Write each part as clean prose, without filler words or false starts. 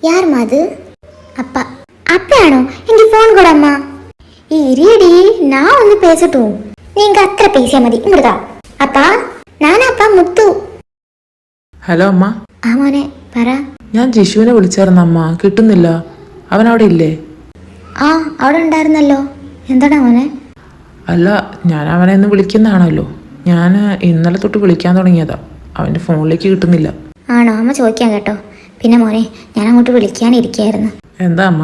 யாரும்மா அது? அப்பா. அப்பயாണോ? എനിക്ക് ഫോൺ കൊടുമ്മ. ഇരിയടി, ഞാൻ ഒന്ന് പേസട്ടു. നീങ്ക അത്ര പേസിയാ മതി. ഇങ്ങോട്ടാ. അപ്പാ, ഞാനപ്പാ മുത്തു. ഹലോ അമ്മ. ആ മോനെ പറ. ഞാൻ ജിഷുവിനെ വിളിച്ചായിരുന്നു അമ്മ, കിട്ടുന്നില്ല. അവൻ അവിടെ ഇല്ലേ? ആ, അവിടെ ഉണ്ടായിരുന്നല്ലോ. എന്താടാ മോനെ? അല്ല, ഞാൻ അവനെ ഒന്ന് വിളിക്കുന്നതാണല്ലോ. ഞാൻ ഇന്നലെ തൊട്ട് വിളിക്കാൻ തുടങ്ങിയതാ. അവൻ്റെ ഫോണിലേക്ക് കിട്ടുന്നില്ല. ആണോ? അമ്മ ചോദിക്കാം കേട്ടോ. പിന്നെ മോനെ, ഞാൻ അങ്ങോട്ട് വിളിക്കാനിരിക്കുകയായിരുന്നു. എന്താ അമ്മ?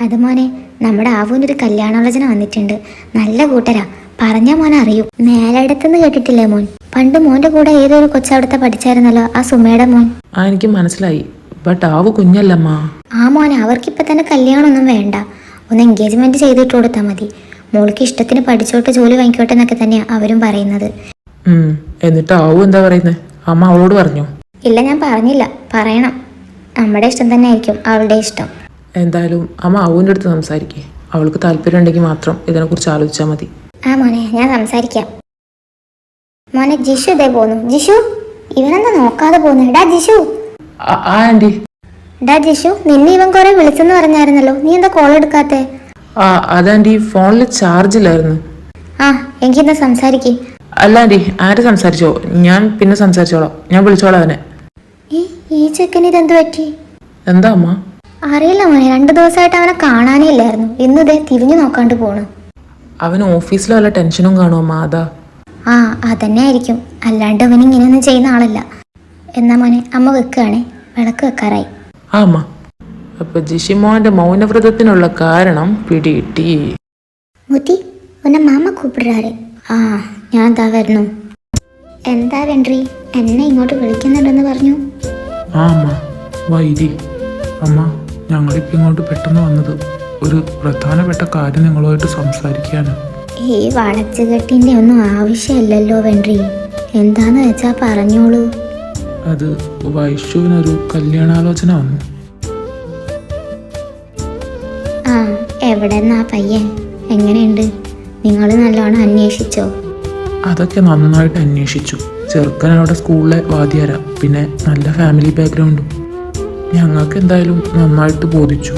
അത് മോനെ, നമ്മുടെ ആവൂൻ്റെ ഒരു കല്യാണാലോചന വന്നിട്ടുണ്ട്. നല്ല കൂട്ടരാ. പറഞ്ഞ മോൻ അറിയും. മേലടത്തുനിന്ന് കേട്ടിട്ടില്ലേ മോൻ? പണ്ട് മോന്റെ കൂടെ ഏതൊരു കൊച്ചവിടുത്തെ പഠിച്ചായിരുന്നല്ലോ, ആ സുമയുടെ മോൻ. ആ, എനിക്ക് മനസ്സിലായി. ബട്ട് ആവു കുഞ്ഞല്ലമ്മ. ആ മോനെ, അവർക്കിപ്പോ തന്നെ കല്യാണമൊന്നും വേണ്ട. ഒന്ന് എൻഗേജ്മെന്റ് ചെയ്തിട്ട് കൊടുത്താൽ മതി. മോൾക്ക് ഇഷ്ടത്തിന് പഠിച്ചോട്ട് ജോലി വാങ്ങിക്കോട്ടെ എന്നൊക്കെ തന്നെയാ അവരും പറയുന്നത്. എന്നിട്ട് ആവു എന്താ പറയുന്നത്? അമ്മ അവളോട് പറഞ്ഞോ? ഇല്ല, ഞാൻ പറഞ്ഞില്ല. പറയണം. നമ്മുടെ ഇഷ്ടം തന്നെ ആയിരിക്കും അവളുടെ ഇഷ്ടം. എന്തായാലും അമ്മ ആവുവിൻ്റെ അടുത്ത് സംസാരിക്കേ. അവൾക്ക് താല്പര്യം ഉണ്ടെങ്കിൽ മാത്രം ഇതിനെക്കുറിച്ച് ആലോചിച്ചാൽ മതി. ആ മോനെ, ഞാൻ സംസാരിക്കാം. മോനെ, ജിഷു ഇതേ പോന്നു. ജിഷു, ഇവനെന്താ നോക്കാതെ പോന്നു? ഡാ ജിഷു. ആൻറ്റി. ഡാ ജിഷു, നിന്നെ ഇവൻ കുറെ വിളിച്ചെന്ന് പറഞ്ഞായിരുന്നല്ലോ, നീ എന്താ കോൾ എടുക്കാത്തെ? അതാൻറ്റി, ഫോണിൽ ചാർജ് ഇല്ലായിരുന്നു. ആ, എനിക്കിന്ന് സംസാരിക്കേ. അല്ല ആൻറ്റി, ആര് സംസാരിച്ചോ? ഞാൻ പിന്നെ സംസാരിച്ചോളാം. ഞാൻ വിളിച്ചോളാം അവനെ. ഈ ചെക്കന് ഇതെന്ത് പറ്റി? എന്താ അമ്മ? അറിയില്ല മോനെ, 2 ദിവസമായിട്ട് അവനെ കാണാനേ ഇല്ലായിരുന്നു. ഇന്ന് ഇതേ തിരിഞ്ഞു നോക്കാണ്ട് പോണു. അവന് ഓഫീസിൽ വല്ല ടെൻഷനും കാണുമോ അമ്മ? അതാ. ആ, അതന്നെ ആയിരിക്കും. അല്ലാണ്ട് അവൻ ഇങ്ങനെയൊന്നും ചെയ്യുന്ന ആളല്ല. എന്നാ മോനെ, അമ്മ വെക്കുകയാണേ. വിളക്ക് വെക്കാറായി. ആ അമ്മ. അപ്പൊ ജിഷിമോന്റെ മൗനവ്രതത്തിനുള്ള കാരണം പിടികിട്ടി. മുത്തി, ഉന്നെ മാമ കൂപ്പിടാറ്. ആ, ഞാൻ എന്താ വരുന്നു. എന്താ വെൻട്രി, എന്നെ ഇങ്ങോട്ട് വിളിക്കുന്നുണ്ടെന്ന് പറഞ്ഞു. ആ അമ്മ, വൈരി. അമ്മ, ഞങ്ങളിപ്പോൾ ഇങ്ങോട്ട് പെട്ടെന്ന് വന്നത് ഒരു പ്രധാനപ്പെട്ട കാര്യം നിങ്ങളുമായിട്ട് സംസാരിക്കാനാണ്. ഈ വളച്ചുകെട്ടിന്റെ ഒന്നും ആവശ്യമില്ലല്ലോ വെൻട്രി. എന്താന്ന് വെച്ചാ പറഞ്ഞോളൂ. അത് വൈഷുവിനൊരു കല്യാണാലോചന വന്നു. ആ, എവിടെന്നാ പയ്യൻ? എങ്ങനെയുണ്ട്? നിങ്ങൾ നല്ലോണം അന്വേഷിച്ചോ? അതൊക്കെ നന്നായിട്ട് അന്വേഷിച്ചു. ചെറുക്കൻ അവിടെ സ്കൂളിലെ വാദ്യാരാ, പിന്നെ നല്ല ഫാമിലി ബാക്ക്ഗ്രൗണ്ടും. ഞങ്ങൾക്ക് എന്തായാലും നന്നായിട്ട് ബോധിച്ചു.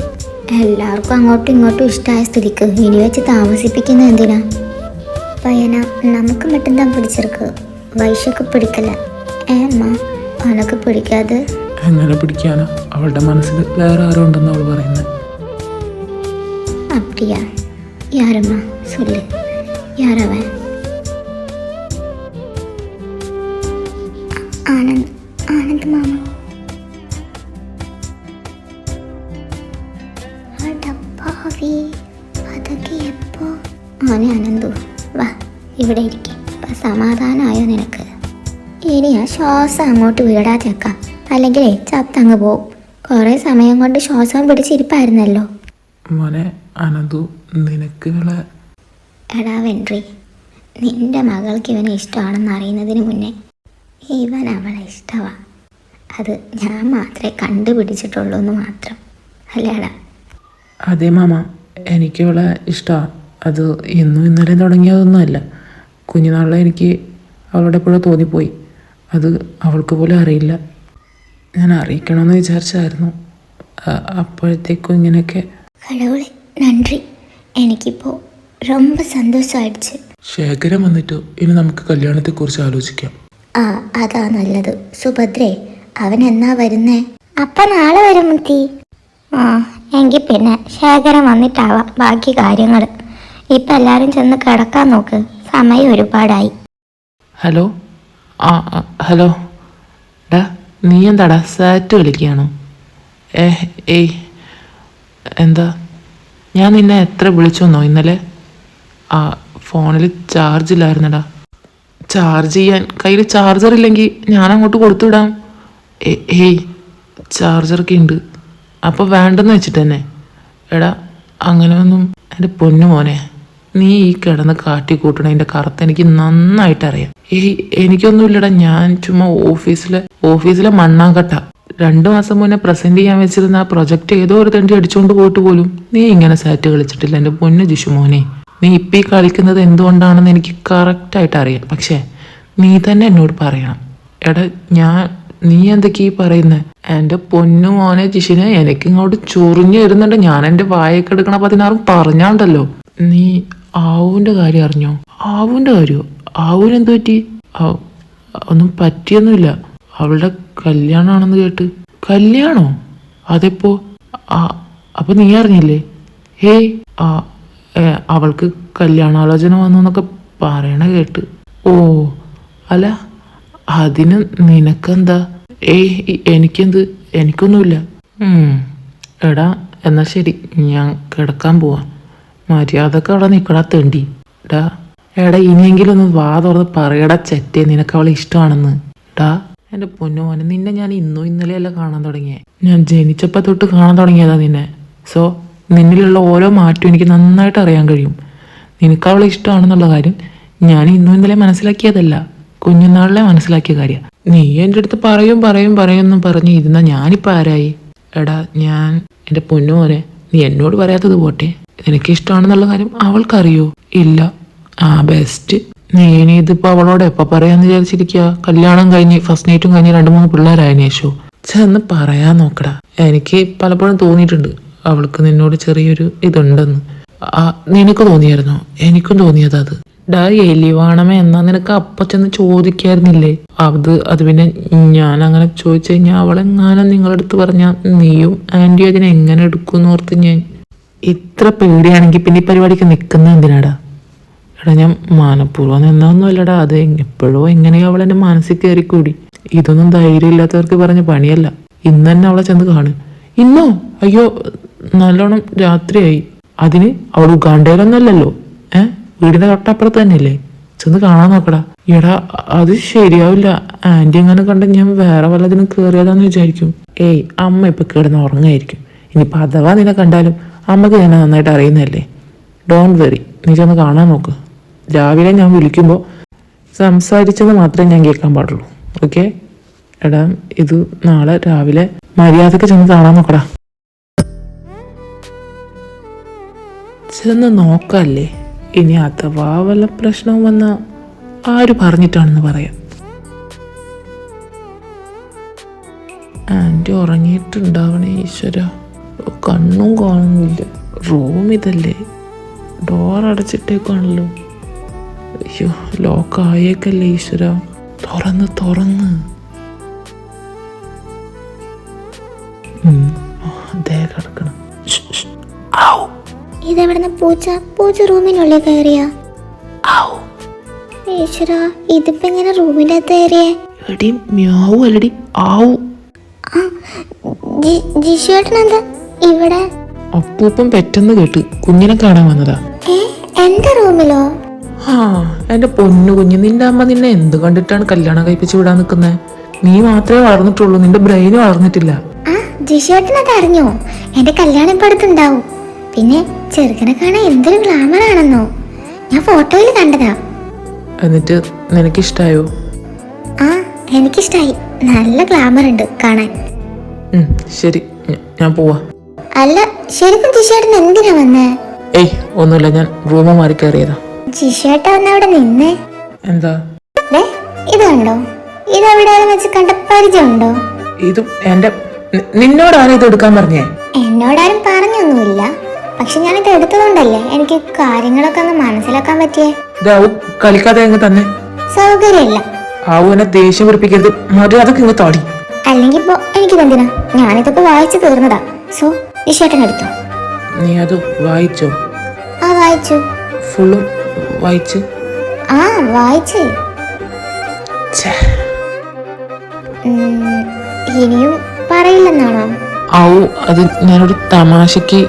എല്ലാവർക്കും അങ്ങോട്ടും ഇങ്ങോട്ടും ഇഷ്ടമായ സ്ഥിതിക്ക് ഇനി വെച്ച് താമസിപ്പിക്കുന്ന എന്തിനാ? പയ്യന നമുക്ക് മറ്റെന്താ പിടിച്ചെടുക്ക്. വൈഷക്ക് പിടിക്കല. ഏമ്മ, അവനൊക്കെ പിടിക്കാതെ എങ്ങനെ പിടിക്കാനാ? അവളുടെ മനസ്സിൽ വേറെ ആരോ ഉണ്ടെന്ന് അവൾ പറയുന്നത്. அப்படியா? யாரம்மா சொல்லு, யார் அவன்? ஆனந்த். ஆனந்த் மாமா. അടപ്പാവി, അതൊക്കെ എപ്പോ? മോനെ അനന്തു, വാ ഇവിടെ ഇരിക്കെ. സമാധാനമായോ നിനക്ക്? ഇനി ആ ശ്വാസം അങ്ങോട്ട് വിടാ ചെക്ക, അല്ലെങ്കിലേ ചത്തങ്ങ് പോവും. കുറെ സമയം കൊണ്ട് ശ്വാസം പിടിച്ചിരിപ്പായിരുന്നല്ലോ. മോനെ അനന്തു, നിനക്ക് എടാ വെൻട്രി, നിന്റെ മകൾക്ക് ഇവനെ ഇഷ്ടമാണെന്ന് അറിയുന്നതിന് മുന്നേ ഇവൻ അവളെ ഇഷ്ടമാ. അത് ഞാൻ മാത്രമേ കണ്ടുപിടിച്ചിട്ടുള്ളൂ എന്ന് മാത്രം, അല്ലേടാ? അതെ മാമ, എനിക്ക് ഇവളെ ഇഷ്ടമാണ്. അത് ഇന്നും ഇന്നലെ തുടങ്ങിയതൊന്നുമല്ല. കുഞ്ഞുനാളിലെ എനിക്ക് അവളുടെ എപ്പോഴും തോന്നിപ്പോയി. അത് അവൾക്ക് പോലും അറിയില്ല. ഞാൻ അറിയിക്കണമെന്ന് വിചാരിച്ചായിരുന്നു. അപ്പോഴത്തേക്കും ഇങ്ങനെയൊക്കെ. കടവുളെ നன்றി, എനിക്കിപ്പോൾ ரொம்ப സന്തോഷമായിடுச்சு. ശേഖരം വന്നിട്ട് ഇനി നമുക്ക് കല്യാണത്തെക്കുറിച്ച് ആലോചിക്കാം. ആ, അതാ നല്ലത്. സുഭദ്രേ, അവൻ എന്നാ വരുന്നേ? അപ്പം നാളെ വരും മുത്തി. ആ, എങ്കിൽ പിന്നെ ശേഖരം വന്നിട്ടാവാം ബാക്കി കാര്യങ്ങൾ. ഇപ്പം എല്ലാവരും ചെന്ന് കിടക്കാൻ നോക്ക്, സമയം ഒരുപാടായി. ഹലോ. ഹലോ. ഡാ, നീ എന്താടാ സാറ്റ് കളിക്കുകയാണോ? ഏയ്, എന്താ? ഞാൻ നിന്നെ എത്ര വിളിച്ചോന്നോ ഇന്നലെ? ഫോണിൽ ചാർജ് ഇല്ലായിരുന്നടാ. ചാർജ് ചെയ്യാൻ കയ്യിൽ ചാർജർ ഇല്ലെങ്കിൽ ഞാൻ അങ്ങോട്ട് കൊടുത്തുവിടാം. ഏയ്, ചാർജറൊക്കെ ഉണ്ട്. അപ്പോൾ വേണ്ടെന്ന് വെച്ചിട്ട് തന്നെ. എടാ, അങ്ങനെ ഒന്നും. എൻ്റെ പൊന്നു മോനെ, നീ ഈ കിടന്ന് കാട്ടിക്കൂട്ടണതിൻ്റെ കറുത്ത് എനിക്ക് നന്നായിട്ടറിയാം. എനിക്കൊന്നുമില്ലടാ. ഞാൻ ചുമ്മാ ഓഫീസിലെ മണ്ണാങ്കട്ട. 2 മാസം മുന്നേ പ്രസന്റ് ചെയ്യാൻ വെച്ചിരുന്ന ആ പ്രൊജക്റ്റ് ഏതോ ഒരു തണ്ടി അടിച്ചുകൊണ്ട് പോയിട്ട് പോലും നീ ഇങ്ങനെ സാറ്റ് കളിച്ചിട്ടില്ല എൻ്റെ പൊന്നു ജിഷു മോനെ. നീ ഇപ്പം ഈ കളിക്കുന്നത് എന്തുകൊണ്ടാണെന്ന് എനിക്ക് കറക്റ്റായിട്ട് അറിയാം. പക്ഷേ നീ തന്നെ എന്നോട് പറയണം. എടാ, ഞാൻ നീ എന്തൊക്കെയാ പറയുന്നേ? എന്റെ പൊന്നു മോനെ ജിഷിനെ, എനിക്കിങ്ങോട്ട് ചൊറിഞ്ഞു വരുന്നുണ്ട്. ഞാൻ എന്റെ വായൊക്കെ എടുക്കണ 16 പറഞ്ഞാണ്ടല്ലോ. നീ ആവുവിന്റെ കാര്യം അറിഞ്ഞോ? ആവുവിന്റെ കാര്യോ? ആവുവിന് എന്ത് പറ്റി? ഒന്നും പറ്റിയൊന്നുമില്ല. അവളുടെ കല്യാണാണെന്ന് കേട്ട്. കല്യാണോ? അതെപ്പോ? അപ്പൊ നീ അറിഞ്ഞില്ലേ? ഹേയ്, അവൾക്ക് കല്യാണാലോചന വന്നു എന്നൊക്കെ പറയണ കേട്ട്. ഓ അല്ല, അതിന് നിനക്കെന്താ? എനിക്കെന്ത്? എനിക്കൊന്നുമില്ല. എടാ എന്നാ ശരി, ഞാൻ കിടക്കാൻ പോവാ. മര്യാദക്ക് അവിടെ നിൽക്കടാ തെണ്ടി. എടാ ഇനിയെങ്കിലും ഒന്ന് വാ തുറന്ന് പറയടാ ചെറ്റേ, നിനക്ക് അവളെ ഇഷ്ടമാണെന്ന്. എൻ്റെ പൊന്നുമോനെ, നിന്നെ ഞാൻ ഇന്നലെയല്ല കാണാൻ തുടങ്ങിയേ. ഞാൻ ജനിച്ചപ്പോൾ തൊട്ട് കാണാൻ തുടങ്ങിയതാ നിന്നെ. സോ നിന്നിലുള്ള ഓരോ മാറ്റവും എനിക്ക് നന്നായിട്ട് അറിയാൻ കഴിയും. നിനക്ക് അവളെ ഇഷ്ടമാണെന്നുള്ള കാര്യം ഞാൻ ഇന്നലെ മനസ്സിലാക്കിയതല്ല, കുഞ്ഞുനാളിലെ മനസ്സിലാക്കിയ കാര്യം. നീ എൻ്റെ അടുത്ത് പറയുമെന്നും പറഞ്ഞ് ഇരുന്ന ഞാനിപ്പോൾ ആരായി? എടാ ഞാൻ എൻ്റെ പൊന്നുമോനെ, നീ എന്നോട് പറയാത്തത് പോട്ടെ, നിനക്ക് ഇഷ്ടമാണെന്നുള്ള കാര്യം അവൾക്കറിയോ? ഇല്ല. ബെസ്റ്റ്. നീ ഇതിപ്പോൾ അവളോട് എപ്പോൾ പറയാന്ന് വിചാരിച്ചിരിക്കുക? കല്യാണം കഴിഞ്ഞ് ഫസ്റ്റ് നൈറ്റും കഴിഞ്ഞ് 2-3 പിള്ളേരായതിനു ശേഷം ചെന്ന് പറയാൻ നോക്കടാ. എനിക്ക് പലപ്പോഴും തോന്നിയിട്ടുണ്ട് അവൾക്ക് നിന്നോട് ചെറിയൊരു ഇതുണ്ടെന്ന്. നിനക്ക് തോന്നിയായിരുന്നോ? എനിക്കും തോന്നിയത് അത്. എലിവാണമേ, എന്നാ നിനക്ക് അപ്പൊ ചെന്ന് ചോദിക്കായിരുന്നില്ലേ? അത് പിന്നെ ഞാൻ അങ്ങനെ ചോദിച്ചു കഴിഞ്ഞാൽ അവളെങ്ങാനും നിങ്ങളടുത്ത് പറഞ്ഞാൽ നീയും ആൻറ്റിയും അതിനെ എങ്ങനെ എടുക്കുമെന്ന് ഓർത്ത് ഞാൻ. ഇത്ര പേടിയാണെങ്കിൽ പിന്നെ ഈ പരിപാടിക്ക് നിൽക്കുന്നത് എന്തിനാടാ? എടാ ഞാൻ മനഃപൂർവ്വം നിന്നൊന്നുമല്ലടാ, അത് എപ്പോഴോ എങ്ങനെയോ അവളെൻ്റെ മനസ്സിൽ കയറിക്കൂടി. ഇതൊന്നും ധൈര്യമില്ലാത്തവർക്ക് പറഞ്ഞ പണിയല്ല. ഇന്ന് തന്നെ അവളെ ചെന്ന് കാണും. ഇന്നോ? അയ്യോ, നല്ലോണം രാത്രിയായി. അതിന് അവൾ ഉഗാണ്ടയിലൊന്നല്ലല്ലോ, വീടിന്റെ തൊട്ടപ്പുറത്ത് തന്നെയല്ലേ. ചെന്ന് കാണാൻ നോക്കടാ. എടാ അത് ശരിയാവില്ല. ആന്റി എങ്ങനെ കണ്ട ഞാൻ വേറെ വല്ലതിനും കയറിയതാന്ന് വിചാരിക്കും. അമ്മ ഇപ്പൊ കിടന്ന് ഉറങ്ങായിരിക്കും. ഇനിയിപ്പൊ അഥവാ നിന്നെ കണ്ടാലും അമ്മക്ക് ഞാൻ നന്നായിട്ട് അറിയുന്നതല്ലേ. ഡോണ്ട് വെറി, നീ ചെന്ന് കാണാൻ നോക്ക്. രാവിലെ ഞാൻ വിളിക്കുമ്പോൾ സംസാരിച്ചത് മാത്രമേ ഞാൻ കേൾക്കാൻ പാടുള്ളൂ. ഓക്കെ? എടാ ഇത് നാളെ രാവിലെ മര്യാദക്ക് ചെന്ന് കാണാൻ നോക്കടാ. ചെന്ന് നോക്കല്ലേ. ഇനി അഥവാ വല്ല പ്രശ്നവും വന്നാൽ ആര് പറഞ്ഞിട്ടാണെന്ന് പറയാം. ആൻറ്റി ഉറങ്ങിയിട്ടുണ്ടാവണേ ഈശ്വര. കണ്ണും കാണുന്നില്ല. റൂം ഇതല്ലേ, ഡോർ അടച്ചിട്ടേക്കാണല്ലോ. അയ്യോ, ലോക്കായേക്കല്ലേ ഈശ്വര. തുറന്ന് ദേ കിടക്കണം. ഇതെവിടുന്ന് പൂച്ച റൂമിനുള്ളിൽ കയറിയ? ഈശ്വര, ഇതിപ്പോ എങ്ങനെ റൂമിന്റെ അകത്ത് കയറിയേ? എടി മ്യാവു അല്ലടി ആവു. ജിഷേട്ടനെന്താ ഇവിടെ? അപ്പൂപ്പം പെട്ടെന്ന് കേട്ട് കുഞ്ഞിനെ കാണാൻ വന്നതാ. എന്റെ റൂമിലോ? എന്റെ പൊന്നു കുഞ്ഞ്, നിന്റെ അമ്മ നിന്നെ എന്ത് കണ്ടിട്ടാണ് കല്യാണം കഴിപ്പിച്ച് വിടാൻ നിൽക്കുന്നത്? നീ മാത്രമേ വളർന്നിട്ടുള്ളൂ, നിന്റെ ബ്രെയിന് വളർന്നിട്ടില്ല. ജിഷേട്ടനത് അറിഞ്ഞോ? എന്റെ കല്യാണം ഇപ്പൊ അടുത്തുണ്ടാവും. പിന്നെ ചെറുക്കനെ കാണാൻ എന്തൊരു ഗ്ലാമർ ആണെന്നോ, ഞാൻ ഫോട്ടോയിൽ കണ്ടതാ. എന്നിട്ട് നിനക്കിഷ്ടായോ? എനിക്കിഷ്ടായി. നല്ല ഗ്ലാമർ ഉണ്ട് കാണാൻ. ശരി, ഞാൻ പോവാ. അല്ല, ശരിക്കും ജിഷേട്ടൻ എന്തിനാ വന്നേ? ഒന്നുമില്ല, ഞാൻ റൂമ് മാറി കയറിയതാ. ജിഷേട്ട വന്ന് അവിടെ നിന്നേ. എന്താ? ഇത് കണ്ടോ? ഇതെവിടെ വെച്ച് കണ്ട പരിചയമുണ്ടോ? ഇതും എന്റെ. നിന്നോടാരും ഇത് എടുക്കാൻ പറഞ്ഞേ? എന്നോടാരും പറഞ്ഞൊന്നുമില്ല, പക്ഷെ ഞാനിത് എടുത്തതുകൊണ്ടല്ലേ എനിക്ക് കാര്യങ്ങളൊക്കെ ഒന്ന് മനസ്സിലാക്കാൻ പറ്റിയേ. കളിക്കാതെ തന്നെ സൗകര്യമില്ല. ആവുനെ ദേഷ്യം പിടിപ്പിക്കരുത്, മര്യാദക്ക് ഇങ്ങ് താടി. അല്ലെങ്കിൽ ഇപ്പൊ എനിക്കിതെന്തിനാ? ഞാനിതൊക്കെ വായിച്ചു തീർന്നതാ. സോ ജിഷേട്ടൻ എടുത്തോ. നീ അത് വായിച്ചോ? വായിച്ചു. ഫുള്ളും വായിച്ച്? വായിച്ച്. ഇനിയും പറയില്ലെന്നാണോ? അത് ഞാനൊരു തമാശക്ക്.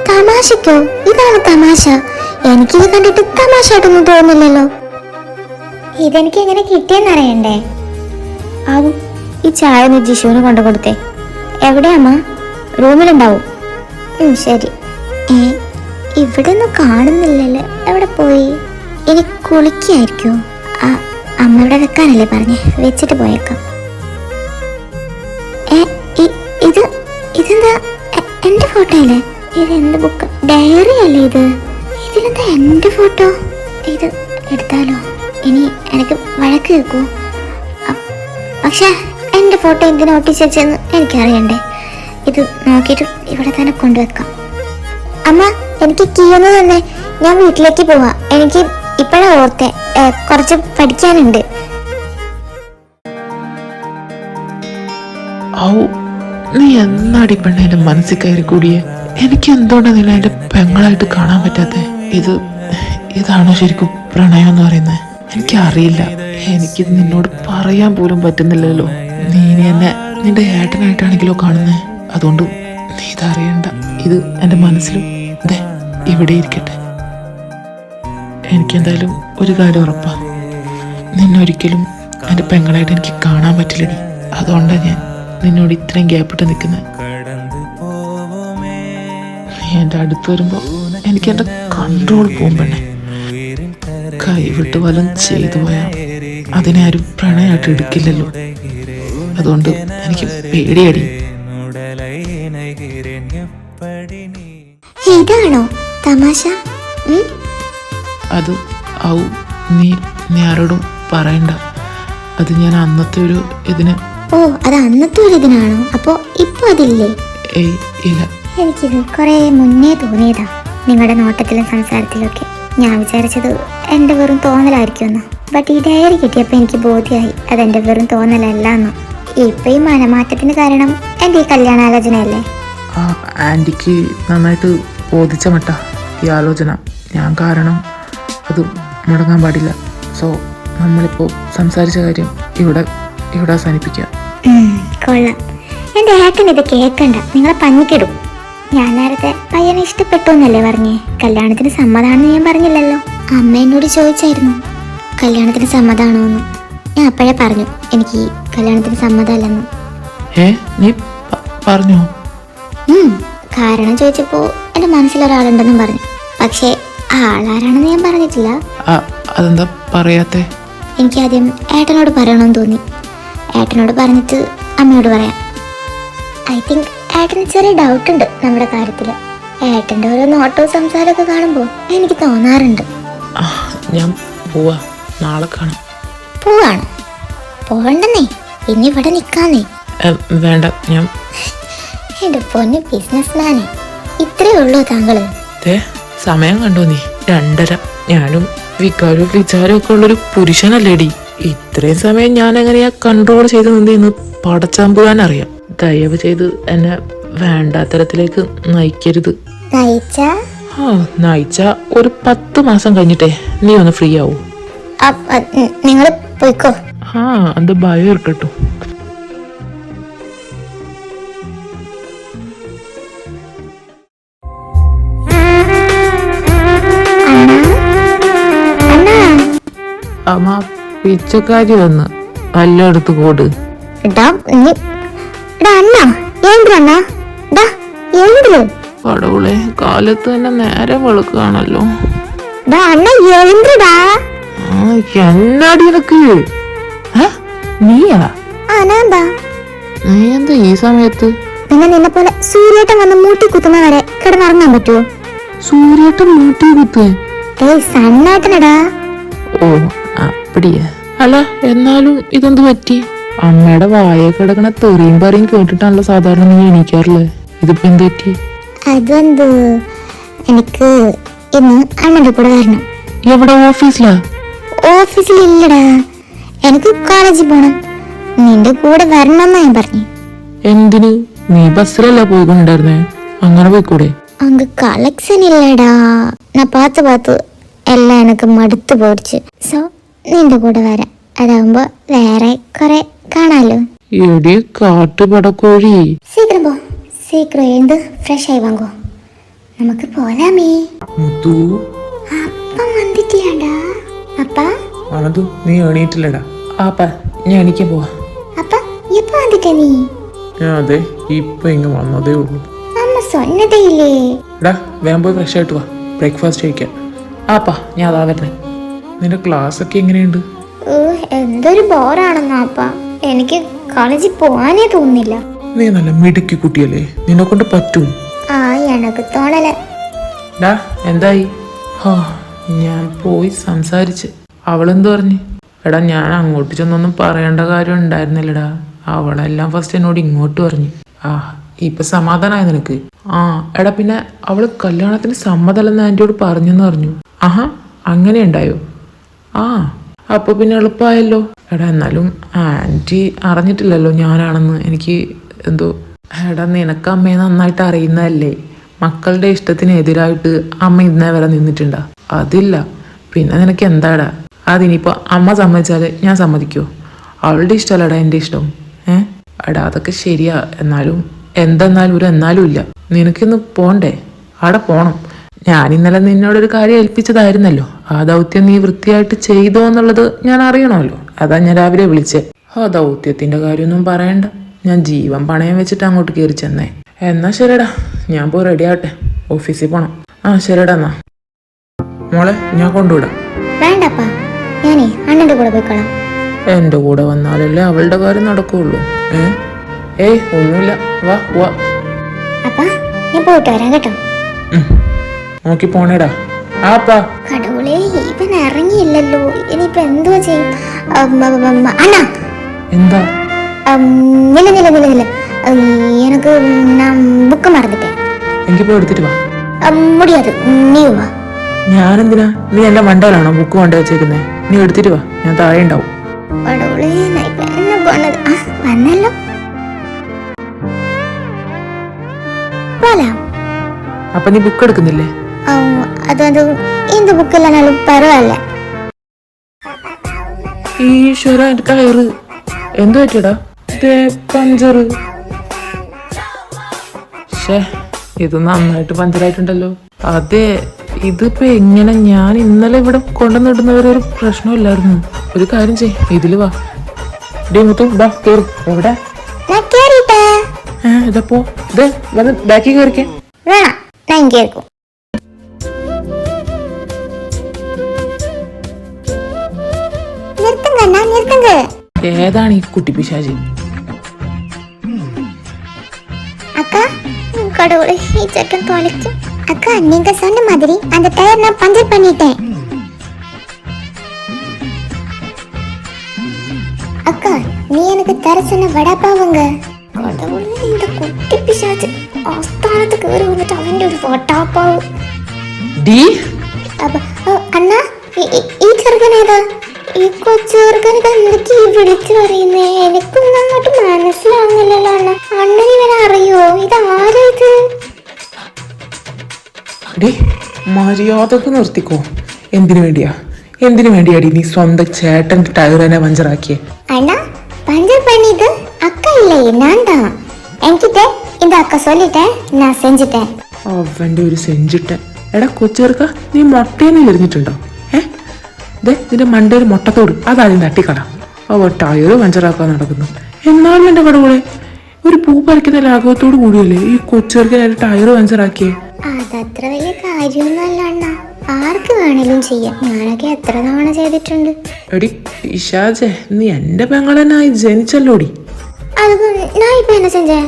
തമാശക്കോ? ഇതാണ് തമാശ? എനിക്കിത് കണ്ടിട്ട് തമാശയായിട്ടൊന്നും തോന്നില്ലല്ലോ. ഇതെനിക്ക് എങ്ങനെ കിട്ടിയെന്നറിയണ്ടേ? ഈ ചായ ഒന്ന് ജിഷുവിന് കൊണ്ടു കൊടുത്തേ. എവിടെയമ്മ? റൂമിലുണ്ടാവും. ശരി. ഇവിടെ ഒന്നും കാണുന്നില്ലല്ലോ, എവിടെ പോയി? ഇനി കുളിക്കായിരിക്കോ? അമ്മ ഇവിടെ വെക്കാനല്ലേ പറഞ്ഞേ, വെച്ചിട്ട് പോയേക്കാം. ഇതെന്താ എന്റെ ഫോട്ടോ അല്ലേ? ഇതെന്ത് ബുക്ക്? ഡയറി അല്ലേ ഇത്? ഇതിലെന്താ എന്റെ ഫോട്ടോ? ഇത് എടുത്താലോ? ഇനി എനിക്ക് വഴക്ക് കേൾക്കൂ. പക്ഷെ എൻ്റെ ഫോട്ടോ എന്തിനാ ഒട്ടിച്ച് വെച്ചെന്ന് എനിക്കറിയണ്ടേ. ഇത് നോക്കിയിട്ട് ഇവിടെ തന്നെ കൊണ്ടുവെക്കാം. അമ്മ, എനിക്ക് കീ ഒന്ന് തന്നെ, ഞാൻ വീട്ടിലേക്ക് പോവാ. എനിക്ക് ഇപ്പോഴാ ഓർത്തെ, കുറച്ച് പഠിക്കാനുണ്ട്. നീ എന്നാടി പെണ്ണ എന്റെ മനസ്സിൽ കയറി കൂടിയേ? എനിക്ക് എന്തുകൊണ്ടാ നിന്നെ എന്റെ പെങ്ങളായിട്ട് കാണാൻ പറ്റാത്തെ? ഇതാണോ ശരിക്കും പ്രണയം എന്ന് പറയുന്നത്? എനിക്കറിയില്ല. എനിക്കിത് നിന്നോട് പറയാൻ പോലും പറ്റുന്നില്ലല്ലോ. നീ എന്നെ നിന്റെ ഏട്ടനായിട്ടാണെങ്കിലോ കാണുന്നേ. അതുകൊണ്ട് നീ ഇതറിയണ്ട. ഇത് എന്റെ മനസ്സിലും ഇവിടെ ഇരിക്കട്ടെ. എനിക്കെന്തായാലും ഒരു കാര്യം ഉറപ്പാ, നിന്നൊരിക്കലും എൻ്റെ പെങ്ങളായിട്ട് എനിക്ക് കാണാൻ പറ്റില്ലടി. അതുകൊണ്ടാണ് ഞാൻ നിന്നോട് ഇത്രയും ഗ്യാപ്പിട്ട് നിൽക്കുന്നത്. നീ എൻ്റെ അടുത്ത് വരുമ്പോൾ എനിക്ക് എൻ്റെ കൺട്രോൾ പോകും പെണ്ണെ. കൈവിട്ട് വല്ലതും ചെയ്തു പോയാൽ അതിനെ ആരും പ്രണയമായിട്ട് എടുക്കില്ലല്ലോ. അതുകൊണ്ട് എനിക്ക് പേടിയടി. ഇതാണോ തമാശ? അത് നീ ആരോടും പറയണ്ട. അത് ഞാൻ അന്നത്തെ ഒരു ഇതിന്. ഓ, അത് അന്നത്തെ ഒരു ഇതിനാണോ? അപ്പോ ഇപ്പൊ അതില്ലേ? ഏയ് ഇല്ല. എനിക്കിത് കുറെ മുന്നേ തോന്നിയതാ. നിങ്ങളുടെ നോട്ടത്തിലും സംസാരത്തിലും ഒക്കെ ഞാൻ വിചാരിച്ചത് എൻ്റെ വെറും തോന്നലായിരിക്കുമെന്ന്. ബട്ട് ഈ ഡയറി കിട്ടിയപ്പോൾ എനിക്ക് ബോധ്യമായി അതെൻ്റെ വെറും തോന്നലല്ല എന്ന്. ഇപ്പൊ ഈ മനമാറ്റത്തിന് കാരണം എൻ്റെ ഈ കല്യാണാലോചനയല്ലേ? ആൻറ്റിക്ക് നന്നായിട്ട് ബോധിച്ച മട്ട ഈ ആലോചന. ഞാൻ കാരണം അത് മുടങ്ങാൻ പാടില്ല. സോ നമ്മളിപ്പോൾ സംസാരിച്ച കാര്യം ഇവിടെ അവസാനിപ്പിക്കാം. കൊള്ളാം. എൻ്റെ ഏട്ടൻ ഇത് കേൾക്കണ്ട, നിങ്ങളെ പഞ്ഞിക്കിടും. ഞാൻ നേരത്തെ പയ്യനെ ഇഷ്ടപ്പെട്ടു എന്നല്ലേ പറഞ്ഞേ? കല്യാണത്തിന് സമ്മതമാണെന്ന് ഞാൻ പറഞ്ഞില്ലല്ലോ. അമ്മ എന്നോട് ചോദിച്ചായിരുന്നു കല്യാണത്തിന് സമ്മതമാണോ എന്ന്. ഞാൻ അപ്പോഴേ പറഞ്ഞു എനിക്ക് കല്യാണത്തിന് സമ്മതമല്ലെന്ന്. നീ പറഞ്ഞോ? കാരണം ചോദിച്ചപ്പോ എൻ്റെ മനസ്സിലൊരാളുണ്ടെന്നും പറഞ്ഞു. പക്ഷേ ആളാരാണെന്ന് ഞാൻ പറഞ്ഞിട്ടില്ല. അതെന്താ പറയാത്തെ? എനിക്കാദ്യം ഏട്ടനോട് പറയണമെന്ന് തോന്നി. ഏട്ടനോട് പറഞ്ഞിട്ട് അമ്മയോട് പറയാം. ഐ തിങ്ക് ഏട്ടന് ചെറിയ ഡൗട്ട് ഉണ്ട് നമ്മുടെ കാര്യത്തിൽ. ഏട്ടൻ്റെ ഓരോ നോട്ടവും സംസാരമൊക്കെ കാണുമ്പോൾ എനിക്ക് തോന്നാറുണ്ട്. ഞാൻ പോവാ, നാളെ കാണാം. പോവാണോ? പോകണ്ടെന്നേ, ഇനി ഇവിടെ നിൽക്കാന്നേ. വേണ്ട, ഞാൻ എൻ്റെ പൊന്ന് ബിസിനസ്മാനെ, ഇത്രേ ഉള്ളൂ താങ്കള്? സമയം കണ്ടോ നീ? 2:30. ഞാനും വികാരവും വിചാരവും ഒക്കെ ഉള്ളൊരു പുരുഷനല്ലേടി. ഇത്രയും സമയം ഞാൻ എങ്ങനെയാ കൺട്രോൾ ചെയ്ത് നിന്നെന്ന് പടച്ചാമ്പുവാൻ അറിയാം. ദയവ് ചെയ്ത് എന്നെ വേണ്ടാത്തരത്തിലേക്ക് നയിക്കരുത്. നയിച്ച ഒരു 10 മാസം കഴിഞ്ഞിട്ടേ നീ ഒന്ന് ഫ്രീ ആവൂ. നിങ്ങൾ പോയിക്കോ. അത് ഭയം ഇരിക്കട്ടു. അമ്മ പിച്ചക്കാരി വന്ന് എല്ലായിടത്ത് കോട്. കടവുളെ, കാലത്ത് തന്നെ നേരെ വെളുക്കുകയാണല്ലോ. എന്നാടി നിനക്ക്? നീയാ? നീ എന്താ ഈ സമയത്ത്? നിന്നെ പോലെ സൂര്യേട്ടൻ വന്ന് മൂട്ടി കുത്തുന്ന വരെ കിടന്നുറങ്ങാൻ പറ്റുമോ? സൂര്യേട്ടൻ മൂട്ടി കുത്തേ? സണ്ണേട്ടനടാ. ഓ അപ്പടിയാ. അല്ല, എന്നാലും ഇതെന്ത് പറ്റി? അമ്മയുടെ വായ കിടക്കണ തെറിയും പറയും കേട്ടിട്ടാണല്ലോ സാധാരണ നീ എണീക്കാറില്ലേ? ഇതിപ്പോ എന്ത് പറ്റി? അതെന്ത്, എനിക്ക് ഇന്ന് അണ്ണന്റെ കൂടെ വരണം. എവിടെ? ഓഫീസിലാ? ഓഫീസിലില്ലടാ, എനിക്ക് കോളേജിൽ പോണം. നിന്റെ കൂടെ വരണമെന്നാ ഞാൻ പറഞ്ഞു. എന്തിന്? നീ ബസ്സിലല്ല പോയിക്കൊണ്ടിരുന്നേ, അങ്ങനെ പോയിക്കൂടെ? അങ്ക കളക്ഷൻ ഇല്ലടാ. ഞാൻ പാത്ത് എല്ലാം എനിക്ക് മടുത്തു പോടിച്ച്. സോ നിന്റെ കൂടെ വരാം. അതാവുമ്പോ വേറെ കുറെ കാണാലോ. എടി കാട്ടുപടക്കോഴി, സീക്രം പോ, സീക്രം എന്ത് ഫ്രഷ് ആയി വാങ്ങോ. നമുക്ക് പോലാമേ. അപ്പം വന്നിട്ടില്ലടാ. അപ്പ നീ എണീറ്റില്ലടാ? ഞാൻ എണീക്കാൻ പോവാ. അപ്പ എപ്പ വന്നിട്ടേ നീ? അതെ, ഇപ്പൊ ഇങ്ങ് വന്നതേ ഉള്ളൂ. അമ്മ സൊന്നതേ ഇല്ലേ? വേഗം പോയി ഫ്രഷ് ആയിട്ട് വാ, ബ്രേക്ക്ഫാസ്റ്റ് കഴിക്കാം. ഞാൻ അതാ വരുന്നേ. നിന്റെ ക്ലാസ് ഒക്കെ എങ്ങനെയുണ്ട്? എന്തൊരു ബോറാണെന്നാ അപ്പ. എനിക്ക് കോളേജിൽ പോവാനേ തോന്നുന്നില്ല. നീ നല്ല മിടുക്കി കുട്ടിയല്ലേ, നിന്നെ കൊണ്ട് പറ്റും. എനക്ക് തോന്നല. എന്തായി? ഞാൻ പോയി സംസാരിച്ച്. അവളെന്ത് പറഞ്ഞു? എടാ, ഞാൻ അങ്ങോട്ട് ചെന്നൊന്നും പറയേണ്ട കാര്യം ഉണ്ടായിരുന്നില്ലടാ. അവളെല്ലാം ഫസ്റ്റ് എന്നോട് ഇങ്ങോട്ട് പറഞ്ഞു. ആ ഇപ്പൊ സമാധാനമായി നിനക്ക്? ആ എടാ പിന്നെ അവള് കല്യാണത്തിന് സമ്മതമല്ലെന്ന് ആൻറ്റിയോട് പറഞ്ഞെന്ന് പറഞ്ഞു. ആഹാ അങ്ങനെ ഉണ്ടായോ? ആ അപ്പൊ പിന്നെ എളുപ്പമായല്ലോ. എടാ എന്നാലും ആൻറ്റി അറിഞ്ഞിട്ടില്ലല്ലോ ഞാനാണെന്ന്. എനിക്ക് എന്തോ എടാ നിനക്ക് അമ്മയെ നന്നായിട്ട് അറിയുന്നതല്ലേ. മക്കളുടെ ഇഷ്ടത്തിന് എതിരായിട്ട് അമ്മ ഇന്നേ വരെ നിന്നിട്ടുണ്ടാ? അതില്ല. പിന്നെ നിനക്ക് എന്താടാ? അതിനിപ്പോൾ അമ്മ സമ്മതിച്ചാൽ ഞാൻ സമ്മതിക്കുമോ? അവളുടെ ഇഷ്ടമല്ലടാ എൻ്റെ ഇഷ്ടം. എടാ അതൊക്കെ ശരിയാ. എന്നാലും എന്തെന്നാലും ഒരു എന്നാലും ഇല്ല. നിനക്കിന്ന് പോണ്ടേ? അവിടെ പോണം. ഞാൻ ഇന്നലെ നിന്നോടൊരു കാര്യം ഏൽപ്പിച്ചതായിരുന്നല്ലോ. ആ ദൗത്യം നീ വൃത്തിയായിട്ട് ചെയ്തോ എന്നുള്ളത് ഞാൻ അറിയണമല്ലോ. അതാ ഞാൻ രാവിലെ വിളിച്ചേ. ആ ദൗത്യത്തിൻ്റെ കാര്യമൊന്നും പറയണ്ട. ഞാൻ ജീവൻ പണയം വെച്ചിട്ട് അങ്ങോട്ട് കയറി ചെന്നേ. എന്നാ ശരിടാ, ഞാൻ പോയി റെഡി ആവട്ടെ, ഓഫീസിൽ പോണം. ആ ശരിടാ എന്നാ. മോളെ ഞാൻ കൊണ്ടുവിടാം. വേണ്ടപ്പാ, ഞാനേ അണ്ണന്റെ കൂടെ പോയിക്കോളാം. എൻ്റെ കൂടെ വന്നാലല്ലേ അവളുടെ കാര്യം നടക്കുകയുള്ളൂ. ഏയ് ഒന്നുമില്ല, വാ വാ. അപ്പാ ഞാൻ പോയിട്ട് വരാം കേട്ടോ. നോക്കി പോണേടാ. ആപ്പാ കടവുളെ ഇവൻ ഇറങ്ങിയില്ലല്ലോ. ഇനിയിപ്പൊ എന്തുവാ ചെയ്യും? അണ്ണാ എന്താ? നില നില നില നില எனக்கு நான் புக்கு மறந்துட்டேன். എങ്കിൽ പോയി എടുത്തിട്ട് വാ. முடியாது, நீ வா. ഞാനെന്തിനാ? നീ എന്റെ മണ്ടയിലാണോ ബുക്ക് കൊണ്ടു വെച്ചേക്കുന്നേ? നീ എടുത്തിട്ട് വാ, ഞാൻ താഴെ ഉണ്ടാവും. കടവുളെ ഞാൻ ഇപ്പൊ എന്നാ പോണത്? വന്നല്ലോ. പോലാം. അപ്പൊ നീ ബുക്ക് എടുക്കുന്നില്ലേ? അത് എന്ത് ബുക്കില്ലാലും പരവായില്ല. ഈശ്വര എന്റെ ടയറ് എന്തു പറ്റിയടാ? പഞ്ചറ്. ഇത് നന്നായിട്ട് പഞ്ചറായിട്ടുണ്ടല്ലോ. അതെ, ഇതിപ്പോ എങ്ങനെ? ഞാൻ ഇന്നലെ ഇവിടെ കൊണ്ടുവന്നിടുന്നവരെ ഒരു പ്രശ്നമില്ലായിരുന്നു. ഒരു കാര്യം ചെയ്, ഇതില് വാ. ഡേ മുത്തു ബാ കേറി. എവിടെ? ഇതപ്പോ ഇതേ വന്ന് ബാക്കി കയറിക്കേ. ഏതാണ് ഈ കുട്ടി പിശാചി? அக்கா கடவுளே, ഈ ചെക്കൻ தொலைச்சு. அக்கா நீங்க சொன்ன மாதிரி அந்த டயர் நான் பஞ்சர் பண்ணிட்டேன். அக்கா நீ எனக்கு தர சொன்ன வடாப்பாவுங்க. கடவுளே, இந்த குட்டி பிசாச்சு ஆஸ்தானத்துக்கு வேற வந்துட்டு அவன் ஒரு வடாப்பாவு. അണ്ണാ ഈ ചെറുക്കനേതാ? ഈ കൊച്ചുറുക്കനൊക്കെ എന്തൊക്കെ വിളിച്ചു പറയുന്നേ? എനിക്കൊന്നും അങ്ങോട്ട് മനസ്സിലാവുന്നില്ലല്ലോ അണ്ണ. അണ്ണൻ ഇവനെ അറിയോ? ഇതാരാ ഇത്? മര്യാദക്ക് നിർത്തിക്കോ. എന്തിനു വേണ്ടിയാടി നീ സ്വന്തം ചേട്ടന്റെ ടയറിനെ പഞ്ചറാക്കിയേ? അണ്ണാ പഞ്ചർ പണിയത് അക്ക ഇല്ലേ, ഞാൻ താ. എനിക്കിട്ട് இந்த അക്ക சொல்லிட்டேன், நான் செஞ்சிட்டேன். അവന്റെ ഒരു സെഞ്ചിട്ടൻ. എടാ കൊച്ചേർക്ക, നീ മുട്ടേന്ന് എറിഞ്ഞിട്ടുണ്ടോ? നിന്റെ മണ്ടയിൽ മുട്ടത്തോട് അതാദ്യം തട്ടിക്കട. അവ ടയറ് പഞ്ചറാക്കാൻ നടക്കുന്നു. എന്നാലും എന്റെ കടവുളെ, ഒരു പൂ പറിക്കുന്ന ലാഘവത്തോട് കൂടിയല്ലേ ഈ കൊച്ചേർക്കൻ ടയറ് പഞ്ചറാക്കിയേ? അതത്ര വലിയ കാര്യമൊന്നുമല്ല അണ്ണ. ആർക്ക് വേണേലും ചെയ്യാം. ഞാനൊക്കെ എത്ര തവണ ചെയ്തിട്ടുണ്ട്. എടി പിശാചേ, നീ എന്റെ പെങ്ങളനായി ജനിച്ചല്ലോടി. അത് ഞാൻ ഇപ്പൊ എന്നെ സെഞ്ചേ?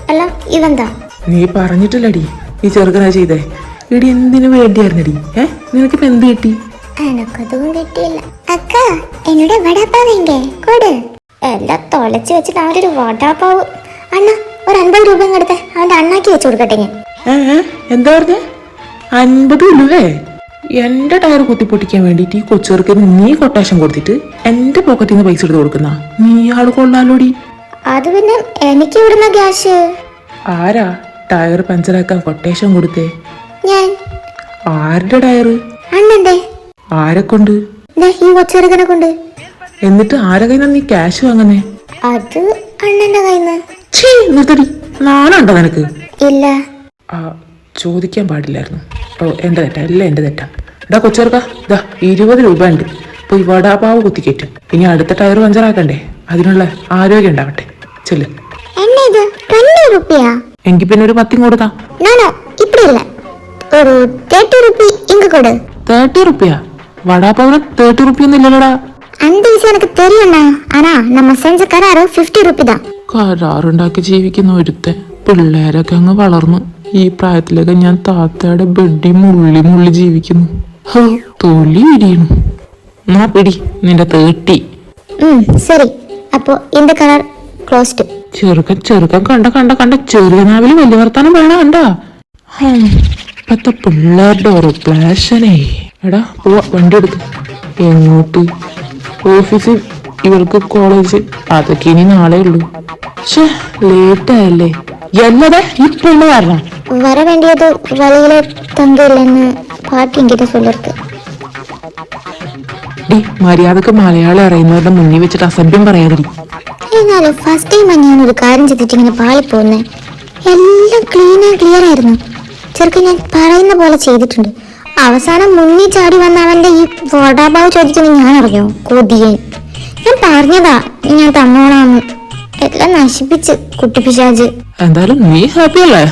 അല്ല ഇവന്താ? നീ പറഞ്ഞിട്ടില്ലടി ഈ ചെറുക്കനാ ചെയ്തേ. എടി എന്തിനു വേണ്ടിയായിരുന്നടി? നിനക്കിപ്പോ എന്ത് കിട്ടി? എനക്കതും കിട്ടിയില്ല. അക്ക എന്നോട് വടാപ്പാവ് എങ്കേ കൊടു. എല്ലാം തൊലച്ച് വെച്ചിട്ട് അവരൊരു വടാപ്പാവ്. അണ്ണ ഒരു 50 രൂപ കൊടുത്തേ, അവന്റെ അണ്ണാക്കി വെച്ച് കൊടുക്കട്ടെ ഞാൻ. എന്താ പറഞ്ഞ? 50 രൂപേ? എന്റെ ടയർ കുത്തിപ്പൊട്ടിക്കാൻ വേണ്ടിട്ട് ഈ കൊച്ചേർക്കന് നീ കൊട്ടേഷൻ കൊടുത്തിട്ട് എന്റെ പോക്കറ്റിൽ നിന്ന് പൈസ എടുത്ത് കൊടുക്കുന്ന നീ ആള് കൊള്ളാലോടി. അത് പിന്നെ എനിക്ക് ഇവിടുന്ന ക്യാഷ്. ആരാ ടയർ പഞ്ചറാക്കാൻ കൊട്ടേഷൻ കൊടുത്തേ? ഞാൻ. ആരുടെ ടയറ്? അണ്ണന്റെ. ആരെ കൊണ്ട്? ഈ കൊച്ചെറുക്കനെ കൊണ്ട്. എന്നിട്ട് ആരെ കയ്യിൽ നീ ക്യാഷ് വാങ്ങുന്നേ? അത് അണ്ണന്റെ കയ്യിന്ന്. നിർത്തടി, നാണുണ്ടോ നിനക്ക്? ഇല്ല. ചോദിക്കാൻ പാടില്ലായിരുന്നു. എന്റെ തെറ്റാ, എല്ലാം എന്റെ തെറ്റാ. ഇതാ കൊച്ചേർക്ക, ഇതാ 20 രൂപ ഉണ്ട്. പോയി വടാപാവ് കുത്തിക്കേറ്റും. ഇനി അടുത്ത ടയർ പഞ്ചറാക്കണ്ടേ? അതിനുള്ള ആരോഗ്യം ഉണ്ടാവട്ടെ. ചെല്ല്. എങ്കിൽ പിന്നെ ഒരു 10 കൊടുത്താ. 30 റുപ്യ? വടാപാവിന് 30 റുപ്യ ഒന്നും ഇല്ലല്ലോടാ. കരാറുണ്ടാക്കി ജീവിക്കുന്ന ഒരുത്തൻ. പിള്ളേരൊക്കെ അങ്ങ് വളർന്നു. ഈ പ്രായത്തിലൊക്കെ ഞാൻ താത്തയുടെ ബെഡി മുള്ളി ജീവിക്കുന്നു. തൊലി ഇടിയണു. നാ പിടി നിന്റെ 30. சரி, அப்போ இந்த கலர் ക്ലോസ്ഡ്. ചെറുക്കൻ ചെറുക്കൻ കണ്ട ചെറിയ നാവില് വലിയ വർത്താനം വേണം കണ്ടാ. ഇപ്പത്തെ പിള്ളേരുടെ ഓരോ പ്ലാഷനേ. എടാ പോവാ, വണ്ടി എടുത്ത്. എങ്ങോട്ട്? ഓഫീസിൽ, ഇവർക്ക് കോളേജ്, അതൊക്കെ ഇനി നാളെ ഉള്ളൂ. ഷേ, ലേറ്റായല്ലേ. എന്നതാ ഈ പെണ്ണ് കാരണം? வர வேண்டியது வழியில தங்க இல்லைன்னு பாட்டி என்கிட்ட சொல்லிருக்கு. ഡി, മര്യാദക്ക് മലയാളം അറിയുന്നവരുടെ മുന്നിൽ വെച്ചിട്ട് അസഭ്യം പറയാതിരി. എന്നാലും ഫസ്റ്റ് ടൈം ഞാനൊരു കാര്യം ചെയ്തിട്ട് ഇങ്ങനെ പാളിപ്പോന്നെ. എല്ലാം ക്ലിയർ ആയിരുന്നു. ചെറുക്കൻ ഞാൻ പറയുന്ന പോലെ ചെയ്തിട്ടുണ്ട്. അവസാനം മുന്നിൽ ചാടി വന്ന അവന്റെ ഈ വടാഭാവ് ചോദിക്കുന്നത് ഞാൻ അറിഞ്ഞു. കൊതിയൻ. ഞാൻ പറഞ്ഞതാ ഞാൻ തന്നോളാന്ന്. എല്ലാം നശിപ്പിച്ച് കുട്ടിപ്പിശാജ്. എന്തായാലും നീ ഹാപ്പി അല്ലേ?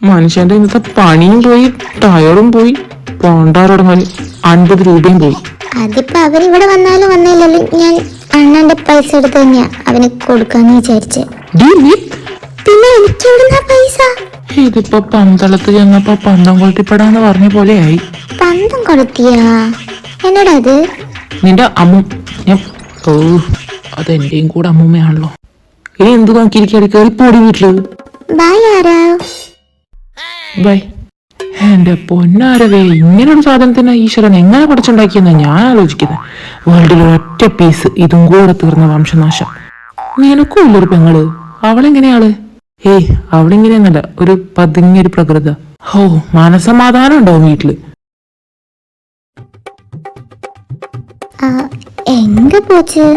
മനുഷ്യന്റെ ഇന്നത്തെ പണിയും പോയി, ടയറും പോയി, പോണ്ടാറടങ്ങാൻ 50 രൂപയും പോയി. അതിപ്പോ അവരിവിടെ വന്നാലും വന്നില്ലല്ലോ ഞാൻ അണ്ണന്റെ പൈസ എടുത്ത് തന്നെയാ അവന് കൊടുക്കാന്ന് വിചാരിച്ചേ. പിന്നെ എനിക്ക് എവിടുന്നാ പൈസ? ഇതിപ്പോ പന്തളത്ത് ചെന്നപ്പോ പന്തം കൊളുത്തിപ്പെടാന്ന് പറഞ്ഞ പോലെയായി. പന്തം കൊളുത്തിയാ? എന്നടാ അത്? നിന്റെ അമ്മ. ഞാൻ അതെന്റെയും കൂടെ അമ്മൂമ്മയാണല്ലോ. ഇനി എന്ത് നോക്കിയിരിക്കാടി? കയറി പോടി വീട്ടില്. ബൈ ആരാ. ബൈ. എന്റെ പൊന്നാരവേ, ഇങ്ങനൊരു സാധനത്തിന് ഈശ്വരൻ എങ്ങനെ പഠിച്ചുണ്ടാക്കിയെന്നാ ഞാൻ ആലോചിക്കുന്നത്. വേൾഡിൽ ഒറ്റ പീസ്, ഇതും കൂടെ തീർന്ന വംശനാശം. നിനക്കും ഇല്ലൊരു പെങ്ങള്. അവളെങ്ങനെയാള്? ഏയ്, അവളിങ്ങനെയൊന്നല്ല, ഒരു പതുങ്ങിയൊരു പ്രകൃത. ഹോ, മനസമാധാനം ഉണ്ടാവും വീട്ടില്. എങ്ക പോച്ച്?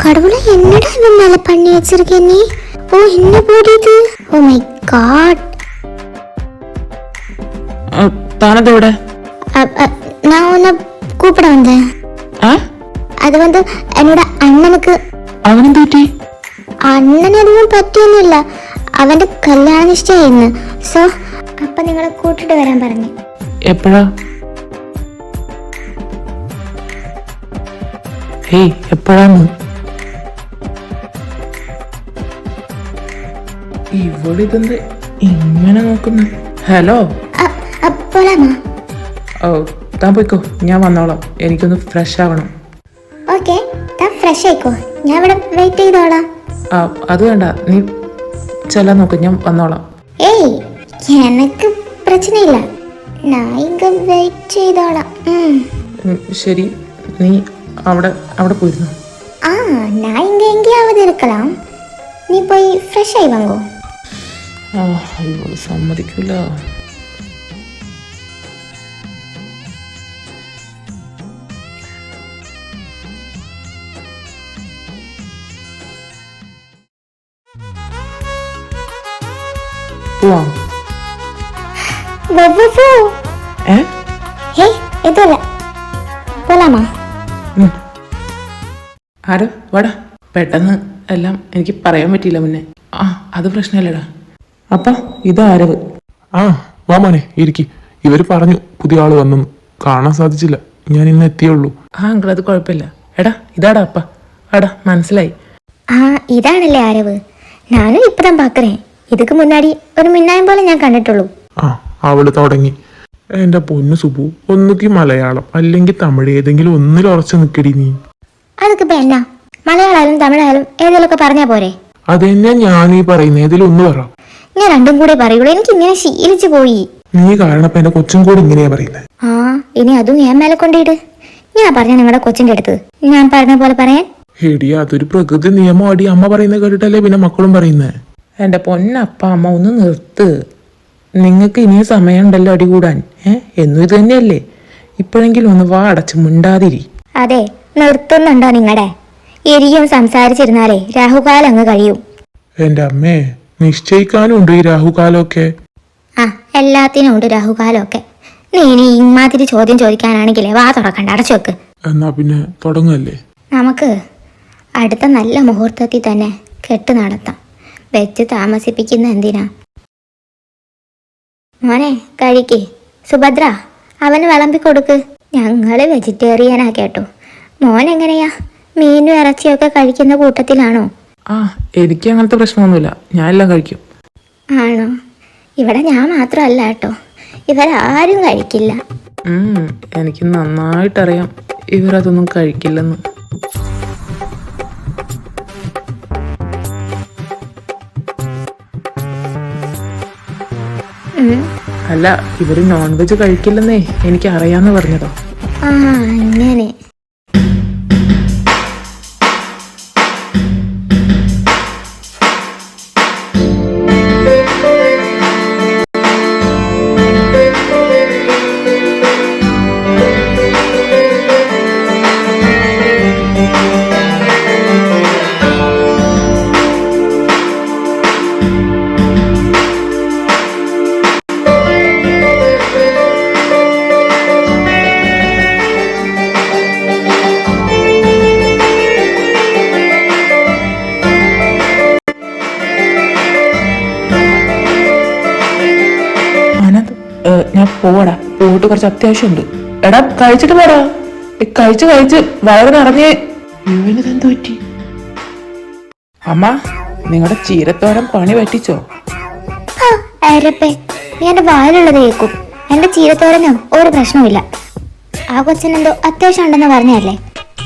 கடவுளை என்னடா இவன் மேல பண்ணி வச்சிருக்க நீ? ஓ, என்ன போடி இது? Oh my God. താനെവിടെ? நான் உன்னை கூப்பிட வந்தேன். அது வந்து என்னோட அண்ணனுக்கு. അവനെന്ത് പറ്റി? അണ്ണനൊന്നും പറ്റിയൊന്നുമില്ല. അവന്റെ കല്യാണ നിശ്ചയായിരുന്നു. സോ അപ്പൊ നിങ്ങളെ കൂട്ടിട്ട് വരാൻ പറഞ്ഞു. എപ്പോഴാ? ഹേയ്, എപ്പോഴാന്ന്? ഇവളിതെന്ത് ഇങ്ങനെ നോക്കുന്നു? ഹലോ, പോലാമാ? ഓ, താൻ പോയിക്കോ, ഞാൻ വന്നോളാം. എനിക്കൊന്ന് ഫ്രഷ് ആവണം. ഓക്കെ, താൻ ഫ്രഷ് ആയിക്കോ, ഞാൻ ഇവിടെ വെയിറ്റ് ചെയ്തോളാം. അത് വേണ്ട, നീ ചെല്ലാൻ നോക്ക്, ഞാൻ വന്നോളാം. ഏയ്, എനിക്ക് പ്രശ്നമില്ല, ഞാൻ ഇങ്ങ വെയിറ്റ് ചെയ്തോളാം. ശരി, നീ അവിടെ പോയിരുന്നു. ഞാൻ ഇങ്ങ എങ്കേയാവത് ഇരിക്കലാം. നീ പോയി ഫ്രഷ് ആയി വാങ്ങോ. ഇവള് സമ്മതിക്കൂല. പോവാം. ഇതല്ല, പോലാമാ? ആരോ വാടാ. പെട്ടെന്ന് എല്ലാം എനിക്ക് പറയാൻ പറ്റിയില്ല മുന്നേ. അത് പ്രശ്നമല്ലടാ. അപ്പ ഇതാരവ്? വാ മോനെ, ഇരിക്കി. ഇവര് പറഞ്ഞു പുതിയ ആള് വന്നു, കാണാൻ സാധിച്ചില്ല, ഞാൻ ഇന്ന് എത്തിയുള്ളൂ. അങ്കിൾ, അത് കുഴപ്പമില്ല. എടാ, ഇതാടാ അപ്പ. എടാ, മനസ്സിലായി. ഇതാണല്ലേ ആരവ്? ഞാനും ഇപ്പതാ പാക്കറേ. ഇതൊക്കെ മുന്നാടി ഒരു മിന്നായം പോലെ ഞാൻ കണ്ടിട്ടുള്ളൂ. അവള് തുടങ്ങി. എന്റെ പൊന്നു സുബു, ഒന്നുകിൽ മലയാളം അല്ലെങ്കിൽ തമിഴ്, ഏതെങ്കിലും ഒന്നിൽ ഉറച്ചു നിക്കടി നീ. അതൊക്കെ ഇപ്പൊ എന്നാ? മലയാളായാലും തമിഴായാലും ഏതെങ്കിലുമൊക്കെ പറഞ്ഞാ പോരെ? അതെന്നാ ഞാൻ ഈ പറയുന്നത്, ഏതെങ്കിലും ഒന്ന് പറ. ഞാൻ രണ്ടും കൂടെ പറയുള്ളൂ, എനിക്ക് ഇങ്ങനെ ശീലിച്ചു പോയി. നീ കാരണം ഇപ്പൊ എന്റെ കൊച്ചും കൂടി ഇങ്ങനെയാ പറയുന്നത്. ഇനി അതും ഞാൻ മേലെ കൊണ്ടിട്ട്. ഞാൻ പറഞ്ഞ നിങ്ങളുടെ കൊച്ചിന്റെ അടുത്ത് ഞാൻ പറഞ്ഞ പോലെ പറയാൻ. എടി, അതൊരു പ്രകൃതി നിയമം അടി. അമ്മ പറയുന്നത് കേട്ടിട്ടല്ലേ പിന്നെ മക്കളും പറയുന്നേ. എൻ്റെ പൊന്നപ്പ, അമ്മ ഒന്ന് നിർത്ത്. നിങ്ങൾക്ക് ഇനിയും സമയമുണ്ടല്ലോ അടികൂടാൻ. എന്നും ഇത് തന്നെയല്ലേ. ഇപ്പോഴെങ്കിലും ഒന്ന് വാ അടച്ച് മിണ്ടാതിരി. അതെ, നിർത്തുന്നുണ്ടോ നിങ്ങളുടെ? എരിയും സംസാരിച്ചിരുന്നാലേ രാഹുകാലം അങ്ങ് കഴിയും. എന്റെ അമ്മേ, നിശ്ചയിക്കാനും ഉണ്ട് ഈ രാഹുകാലമൊക്കെ. എല്ലാത്തിനും ഉണ്ട് രാഹുകാലമൊക്കെ. നീ ഇനി ഇമാതിരി ചോദ്യം ചോദിക്കാനാണെങ്കിലേ വാ തുറക്കണ്ട, അടച്ചു വെക്ക്. എന്നാ പിന്നെ തുടങ്ങല്ലേ? നമുക്ക് അടുത്ത നല്ല മുഹൂർത്തത്തിൽ തന്നെ കെട്ട് നടത്താം. വെച്ച് താമസിപ്പിക്കുന്ന എന്തിനാ? മോനെ കഴിക്കേ, സുഭദ്ര, അവന് വിളമ്പി കൊടുക്ക്. ഞങ്ങൾ വെജിറ്റേറിയനാ കേട്ടോ. മോൻ എങ്ങനെയാ, മീനും ഇറച്ചിയൊക്കെ കഴിക്കുന്ന കൂട്ടത്തിലാണോ? ആ, എനിക്ക് അങ്ങനത്തെ പ്രശ്നമൊന്നുമില്ല, ഞാൻ എല്ലാം കഴിക്കും. ആണോ? ഇവിടെ ഞാൻ മാത്രമല്ല കേട്ടോ, ഇവരാരും കഴിക്കില്ല. എനിക്ക് നന്നായിട്ടറിയാം ഇവരതൊന്നും കഴിക്കില്ലെന്ന്. അല്ല, ഇവര് നോൺ വെജ് കഴിക്കില്ലെന്നേ എനിക്ക് അറിയാന്ന് പറഞ്ഞതോ. ആ, അങ്ങനെ. ഞാൻ പോടാ, പോയിട്ട് കുറച്ച് അത്യാവശ്യമുണ്ട്. എടാ, കഴിച്ചിട്ട് പോടാ. കഴിച്ച് വയറ് നിറഞ്ഞേ. ഇവനിതെന്ത് പറ്റി? അമ്മ, നിങ്ങളുടെ ചീരത്തോരൻ പണി പറ്റിച്ചോ? എന്റെ വായിലുള്ളത് കേൾക്കും. എന്റെ ചീരത്തോരനും ഒരു പ്രശ്നവുമില്ല. ആ കൊച്ചിനെന്തോ അത്യാവശ്യം ഉണ്ടെന്ന് പറഞ്ഞല്ലേ?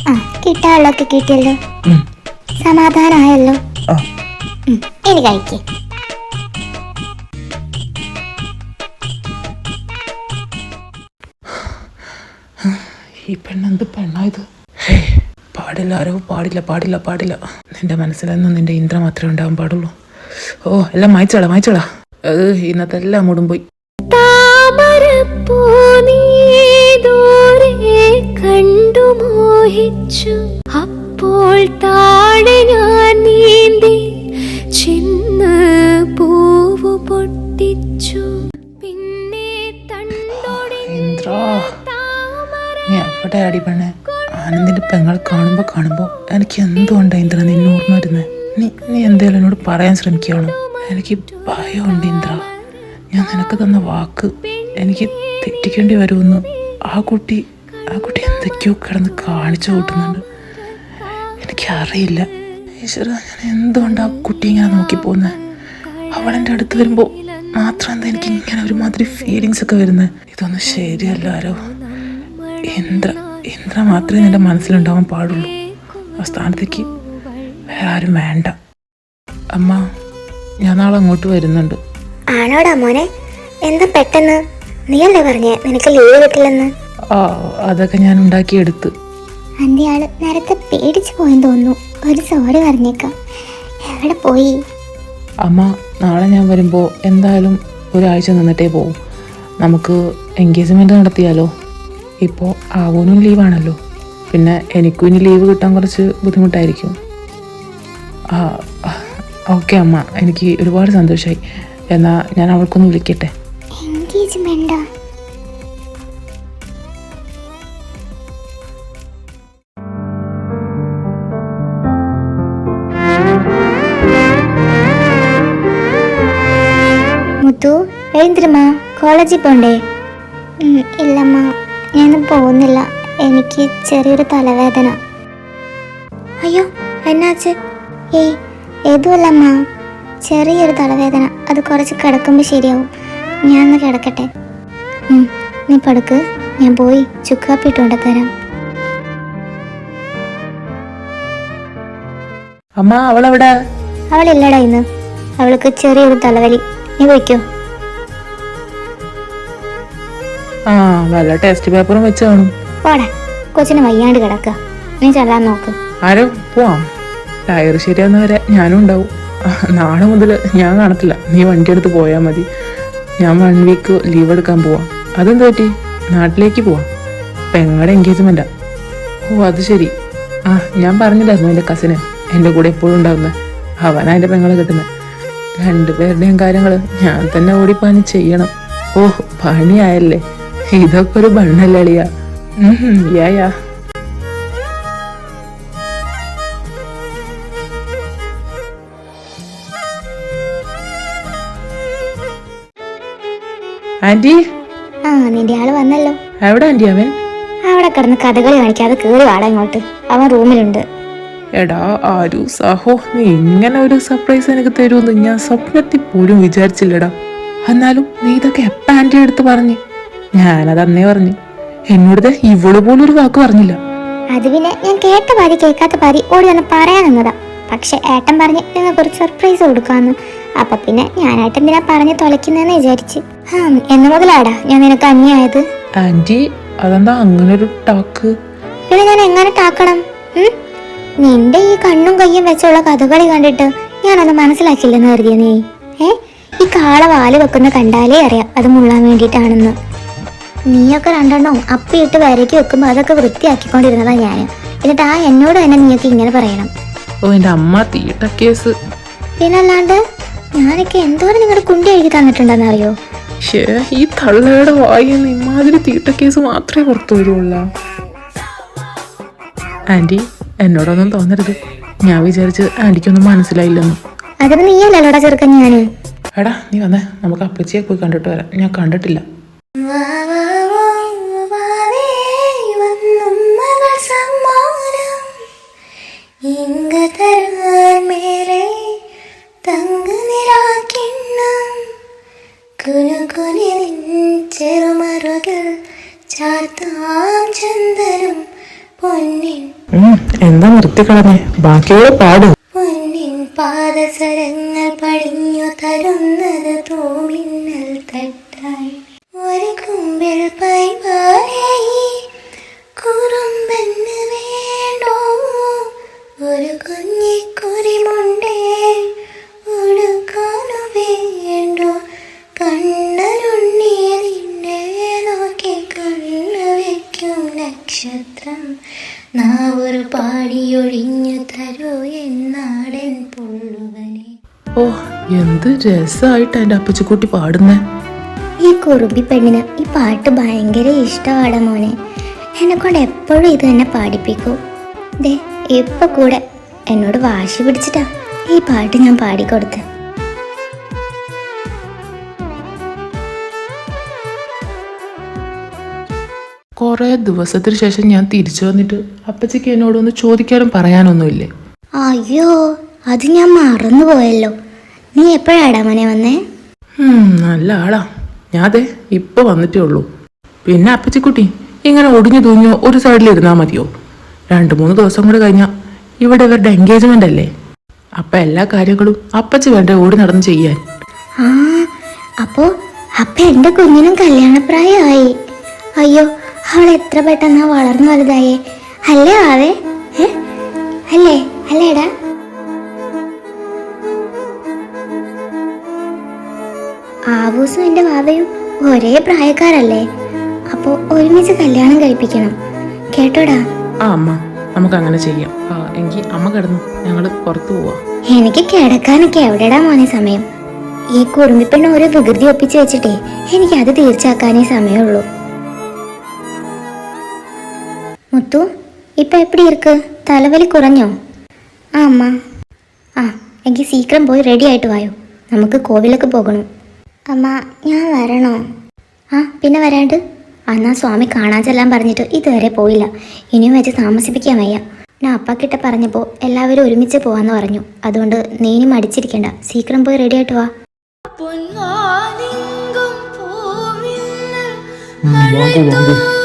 ആ, കിട്ടാനുള്ളൊക്കെ കിട്ടിയല്ലോ, സമാധാനമായല്ലോ. ഇനി കഴിക്കേ. ഈ പെണ്ണെന്ത് പെണ്ണായത്? പാടില്ല ആരോ, പാടില്ല. നിന്റെ മനസ്സിലെന്നും നിന്റെ ഇന്ദ്ര മാത്രമേ ഉണ്ടാവാൻ പാടുള്ളൂ. ഓ, എല്ലാം മായ്ച്ചോളാ. അത് ഇന്നത്തെ എല്ലാം മൂടും പോയി. കണ്ടു മോഹിച്ചു, അപ്പോൾ താഴെ ഞാൻ നീന്തി ചിന്ന് പൂവ് പൊട്ടിച്ചു. പിന്നെ തണ്ടോടി ഇന്ദ്ര, നീ എവിടെ അടി പെണ്ണെ? ആനന്ദിന്റെ പെങ്ങൾ കാണുമ്പോ എനിക്ക് എന്തുകൊണ്ടാ ഇന്ദ്ര നിന്നെ ഓർമ്മ വരുന്നേ? നീ എന്തേലും എന്നോട് പറയാൻ ശ്രമിക്കുകയാണോ? എനിക്ക് ഭയമുണ്ട് ഇന്ദ്ര. ഞാൻ നിനക്ക് തന്ന വാക്ക് എനിക്ക് തെറ്റിക്കേണ്ടി വരുമെന്ന് ആ കുട്ടി എന്തൊക്കെയോ കിടന്ന് കാണിച്ചു കൂട്ടുന്നുണ്ട്. എനിക്കറിയില്ല ഈശ്വര, ഞാൻ എന്തുകൊണ്ടാ ആ കുട്ടി ഇങ്ങനെ നോക്കി പോകുന്നേ? അവളെൻ്റെ അടുത്ത് വരുമ്പോൾ മാത്രം എന്താ എനിക്ക് ഇങ്ങനെ ഒരുമാതിരി ഫീലിങ്സ് ഒക്കെ വരുന്നത്? ഇതൊന്നും ശരിയല്ല ആരോ. ഇന്ദ്ര മാത്രമേ എൻ്റെ മനസ്സിലുണ്ടാവാൻ പാടുള്ളൂ. ആ സ്ഥാനത്തേക്ക് വേറെ ആരും വേണ്ട. അമ്മ, ഞാൻ നാളെ അങ്ങോട്ട് വരുന്നുണ്ട്. ആണോടാ മോനെ? എന്താ പെട്ടെന്ന്? നീയല്ലേ പറഞ്ഞേ നിനക്ക് ലീവ് കിട്ടില്ലെന്ന്? ആ, അതൊക്കെ ഞാൻ ഉണ്ടാക്കിയെടുത്ത്. അന്റെ ആള് നേരത്തെ പേടിച്ചു പോയെന്ന് തോന്നുന്നു. ഒരു സോറി പറഞ്ഞേക്കാം. എവിടെ പോയി? അമ്മ, നാളെ ഞാൻ വരുമ്പോൾ എന്തായാലും ഒരാഴ്ച നിന്നിട്ടേ പോവും. നമുക്ക് എൻഗേജ്മെൻറ്റ് നടത്തിയാലോ? ഇപ്പോൾ ആവൂനും ലീവാണല്ലോ, പിന്നെ എനിക്കും ഇനി ലീവ് കിട്ടാൻ കുറച്ച് ബുദ്ധിമുട്ടായിരിക്കും. ഓക്കെ അമ്മ, എനിക്ക് ഒരുപാട് സന്തോഷമായി. എന്നാൽ ഞാൻ അവൾക്കൊന്ന് വിളിക്കട്ടെ. എൻഗേജ്മെന്റാ? മുത്തു, എഴുந்திരമ്മ, കോളേജിൽ പോണ്ടേ? ഇല്ലമ്മ, ഞാനും പോകുന്നില്ല. എനിക്ക് ചെറിയൊരു തലവേദന. അയ്യോ, എന്നാച്ച്? ഏതുമല്ലമ്മ, ചെറിയൊരു തലവേദന. അത് കുറച്ച് കിടക്കുമ്പോൾ ശരിയാവും. ഞാൻ ഒന്ന് കിടക്കട്ടെ. നീ പടുക്ക്, ഞാൻ പോയി ചുക്കാപ്പി ഇട്ടുകൊണ്ട് തരാം. അമ്മ, അവളെവിടെ? അവളില്ലടാ ഇന്ന്. അവൾക്ക് ചെറിയൊരു തലവലി. നീ പോയിക്കോ. വല്ല ടെസ്റ്റ് പേപ്പറും വെച്ച് കാണും. പോടാ, കൊച്ചിന് വയ്യാണ്ട് കിടക്കുക. നീ ചെല്ലാൻ നോക്ക്. ആരോ പോവാം. ടയർ ശരിയാവുന്ന വരെ ഞാനും ഉണ്ടാവും. നാളെ മുതൽ ഞാൻ കാണത്തില്ല. നീ വണ്ടി എടുത്ത് പോയാൽ മതി. ഞാൻ 1 വീക്ക് ലീവ് എടുക്കാൻ പോവാം. അതെന്ത് പറ്റി? നാട്ടിലേക്ക് പോവാം. പെങ്ങളുടെ എൻഗേജ്മെന്റാ. ഓ, അത് ശരി. ഞാൻ പറഞ്ഞില്ലായിരുന്നു എൻ്റെ കസിന് എൻ്റെ കൂടെ എപ്പോഴും ഉണ്ടാവുന്നത്. അവനാ എൻ്റെ പെങ്ങളെ കിട്ടുന്നത്. 2 പേരുടെയും കാര്യങ്ങൾ ഞാൻ തന്നെ ഓടിപ്പാഞ്ഞ് ചെയ്യണം. ഓ, പണിയായല്ലേ? ഇതൊക്കെ ഒരു ബണ്ണല്ലേ അളിയാ? യാ. ആന്റി, നിന്റെ ആള് വന്നല്ലോ. എവിടെ ആൻറ്റി അവൻ? അവിടെ കിടന്ന് കഥകളി കാണിക്കാതെ കേറി വാടാ ഇങ്ങോട്ട്. അവൻ റൂമിലുണ്ട്. എടാ ആരു സഹോ, നീ ഇങ്ങനെ ഒരു സർപ്രൈസ് എനിക്ക് തരുമെന്ന് ഞാൻ സ്വപ്നത്തിൽ പോലും വിചാരിച്ചില്ലടാ. എന്നാലും നീ ഇതൊക്കെ എപ്പ ആൻറ്റി അടുത്ത് പറഞ്ഞു? ഞാനത് അന്നേ പറഞ്ഞു. എന്നോട് ഇവള് പോലും ഒരു വാക്ക് പറഞ്ഞില്ല. അത് പിന്നെ ഞാൻ കേട്ട പാതി കേൾക്കാത്ത പാതി ഓടി വന്ന് പറയാൻ നിന്നതാ. പക്ഷെ ഏട്ടൻ പറഞ്ഞ് നിങ്ങൾക്ക് ഒരു സർപ്രൈസ് കൊടുക്കാന്ന്. അപ്പൊ പിന്നെ ഞാനായിട്ട് എന്തിനാ പറഞ്ഞ് തുലയ്ക്കുന്നതെന്ന് വിചാരിച്ച്. എന്ന് മുതലാടാ ഞാൻ നിനക്ക് അന്യായത്? ആൻറ്റി അതെന്താ അങ്ങനെ ഒരു ടാക്ക്? പിന്നെ ഞാൻ എങ്ങനെ ടാക്കണം? നിന്റെ ഈ കണ്ണും കയ്യും വെച്ചുള്ള കഥകളി കണ്ടിട്ട് ഞാനൊന്ന് മനസ്സിലാക്കില്ലെന്ന് കരുതിയ നീ? ഈ കാള വാല് വെക്കുന്ന കണ്ടാലേ അറിയാം അത് മുള്ളാൻ വേണ്ടിയിട്ടാണെന്ന്. നീയൊക്കെ രണ്ടെണ്ണവും അപ്പിയിട്ട് വരയ്ക്ക് വെക്കുമ്പോൾ അതൊക്കെ വൃത്തിയാക്കിക്കൊണ്ടിരുന്നതാ ഞാൻ. എന്നിട്ട് എന്നോട് തന്നെ നീയൊക്കെ ഇങ്ങനെ പറയണം. ഓ എന്റെ അമ്മ തീട്ട കേസ്. പിന്നല്ലാണ്ട് ഞാനൊക്കെ എന്തോരം നിങ്ങളുടെ കുണ്ടി എഴുതി തന്നിട്ടുണ്ടെന്ന് അറിയോ? ഈ തള്ളയുടെ വായിന്ന് ഇമാതിരി തീട്ട കേസ് മാത്രമേ പുറത്തു വരുള്ളൂ. ആന്റി എന്നോടൊന്നും തോന്നരുത്. ഞാൻ വിചാരിച്ചത് ആന്റിക്കൊന്നും മനസ്സിലായില്ലെന്ന്. അതിന് നീയല്ലോടാ ചെറുക്കൻ ഞാന്. എടാ നീ വന്നേ, നമുക്ക് അപ്പച്ചിയെ പോയി കണ്ടിട്ട് വരാം. ഞാൻ കണ്ടിട്ടില്ല. എന്താ നിർത്തിക്കളഞ്ഞേ? ബാക്കിയുള്ള പാടും. പൊന്നിൻ പാദസരങ്ങൾ പടിഞ്ഞു തരുന്നത് തൂമിന്നൽ തട്ടായി. ഒരു കുമ്പിൽ പൈവാലേ കുറുമ്പെന്ന് വേണ്ടോ, ഒരു കുഞ്ഞിക്കുരിമുണ്ടേ ഉടുക്കാനു വേണ്ടോ, കണ്ണനുണ്ണി നിന്നെ നോക്കി കണ്ണു വയ്ക്കും നക്ഷത്രം, നാവൊരു പാടിയൊഴിഞ്ഞു തരൂ എന്നാടൻ പൊള്ളുവനെ. ഓ എന്ത് രസമായിട്ട് എൻ്റെ അപ്പച്ചിക്കുട്ടി പാടുന്നേ. ഈ കുറുമ്പി പെണ്ണിന് ഈ പാട്ട് ഭയങ്കര ഇഷ്ടമാണ് മോനെ. എന്നെക്കൊണ്ട് എപ്പോഴും ഇത് തന്നെ പാടിപ്പിക്കൂ. ദേ ഇപ്പൊ കൂടെ എന്നോട് വാശി പിടിച്ചിട്ടാ ഈ പാട്ട് ഞാൻ പാടിക്കൊടുത്ത്. കുറേ ദിവസത്തിന് ശേഷം ഞാൻ തിരിച്ചു വന്നിട്ട് അപ്പച്ചിക്ക് എന്നോടൊന്ന് ചോദിക്കാനും പറയാനൊന്നുമില്ലേ? അയ്യോ അത് ഞാൻ മറന്നുപോയല്ലോ. നീ എപ്പോഴാടാ മോനെ വന്നേ? നല്ല ആളാ. ഞാൻ അതെ ഇപ്പൊ വന്നിട്ടേ ഉള്ളൂ. പിന്നെ അപ്പച്ചിക്കുട്ടി ഇങ്ങനെ ഒടിഞ്ഞു തൂങ്ങിയോ ഒരു സൈഡിൽ ഇരുന്നാൽ മതിയോ? 2-3 ദിവസം കൂടെ കഴിഞ്ഞാൽ ഇവിടെ ഇവരുടെ എൻഗേജ്മെന്റ് അല്ലേ. അപ്പൊ എല്ലാ കാര്യങ്ങളും അപ്പച്ചി വേണ്ട ഓടി നടന്ന് ചെയ്യാൻ. അപ്പൊ എന്റെ കുഞ്ഞിനും കല്യാണപ്രായമായി. അയ്യോ അവൾ എത്ര പെട്ടെന്നാ വളർന്നു വലുതായേ. അല്ലേ ആവേ? അല്ലേ അല്ലേടാ? ആവൂസും എന്റെ വാവയും ഒരേ പ്രായക്കാരല്ലേ. അപ്പൊ ഒരുമിച്ച് കല്യാണം കഴിപ്പിക്കണം കേട്ടോടാ. അമ്മ നമുക്ക് അങ്ങനെ ചെയ്യാം. എങ്കിൽ അമ്മ കിടന്നു, ഞങ്ങള് പുറത്തു പോവാ. എനിക്ക് കിടക്കാനൊക്കെ എവിടെടാ മോനെ സമയം? ഈ കുറുമ്പിപ്പെണ്ണ ഓരോ വികൃതി ഒപ്പിച്ച് വെച്ചിട്ടേ എനിക്ക് അത് തീർച്ചയാക്കാനേ സമയമുള്ളൂ. മുത്തു ഇപ്പൊ എപ്പടി ഇருக்கு? തലവലി കുറഞ്ഞോ? അമ്മ എങ്കിൽ സീക്രം പോയി റെഡി ആയിട്ട് വായോ, നമുക്ക് കോവിലൊക്കെ പോകണം. അമ്മ ഞാൻ വരണോ? പിന്നെ വരാണ്ട്. അന്നാ സ്വാമി കാണാൻ ചെല്ലാൻ പറഞ്ഞിട്ട് ഇതുവരെ പോയില്ല. ഇനിയും വെച്ച് താമസിപ്പിക്കാൻ വയ്യ. ഞാൻ അപ്പാക്കിட்ட പറഞ്ഞപ്പോൾ എല്ലാവരും ഒരുമിച്ച് പോവാന്ന് പറഞ്ഞു. അതുകൊണ്ട് നീനും മടിച്ചിരിക്കണ്ട, സീക്രം പോയി റെഡി ആയിട്ട് വാ.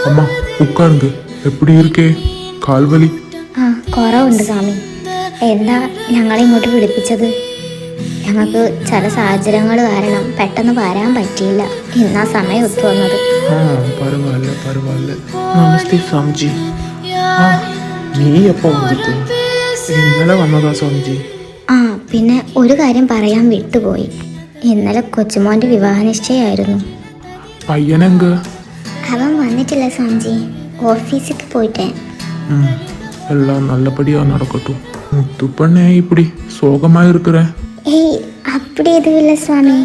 அம்மா உட்காருங்க. எப்படி இருக்கே? கால்வலி? കുറവുണ്ട് സ്വാമി. എന്താ ഞങ്ങളെ ഇങ്ങോട്ട് വിളിപ്പിച്ചത്? ഞങ്ങൾക്ക് ചില സാഹചര്യങ്ങൾ കാരണം പെട്ടെന്ന് വരാൻ പറ്റിയില്ല. ഇന്നാ സമയം ഒത്തു വന്നത്. പരവായില്ല. നമസ്തേ സ്വാമിജി. നീ എപ്പോ വന്നിട്ട്? ഇന്നലെ വന്നതാ സ്വാമിജി. പിന്നെ ഒരു കാര്യം പറയാൻ വിട്ടുപോയി. ഇന്നലെ കൊച്ചുമോന്റെ വിവാഹ നിശ്ചയായിരുന്നു. പയ്യനെങ്ക? അവൻ വന്നിട്ടില്ല സ്വാമിജി, ഓഫീസിൽ പോയിട്ടേ. எல்லாம் நல்லபடியா நடக்கட்டும். முத்துப்பண்ணே இப்படி சோகமா இருக்கிற? ஏய் அப்படி எதுவும் இல்லை சுவாமி.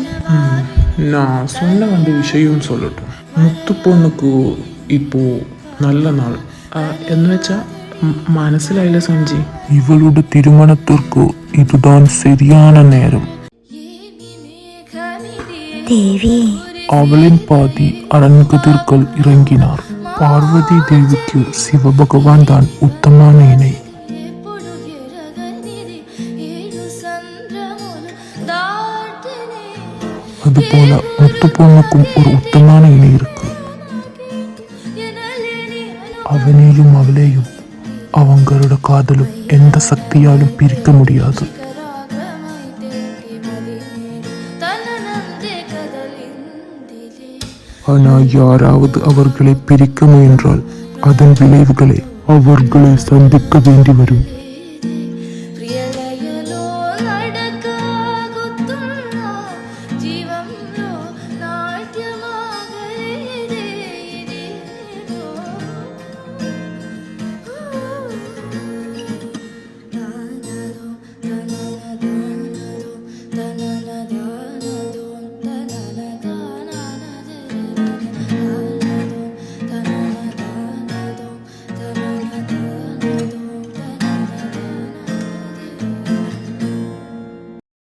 நான் சொல்ல வந்த விஷயம் சொல்லட்டும். முத்துப்பொண்ணுக்கு இப்போ நல்ல நாள் എന്ന് വെച്ചാ മനസ്സിലായില്ല സ്വാമിജി. ഇവളുടെ തിരുമണത്തിற்கு இதுதான் சரியான நேரம். ദേവി அவளின் பாதி அரண்கதிர்கள் இறங்கினார். பார்வதி தேவிக்கு சிவபகவான் தான் உத்தமான இணை. அதுபோல முத்து பொண்ணுக்கும் ஒரு உத்தமான இணை இருக்கு. அவனையும் அவளையும் அவங்களோட காதலும் எந்த சக்தியாலும் பிரிக்க முடியாது. ஆனால் யாராவது அவர்களை பிரிக்க முயன்றால் அதன் விளைவுகளை அவர்களை சந்திக்க வேண்டி வரும்.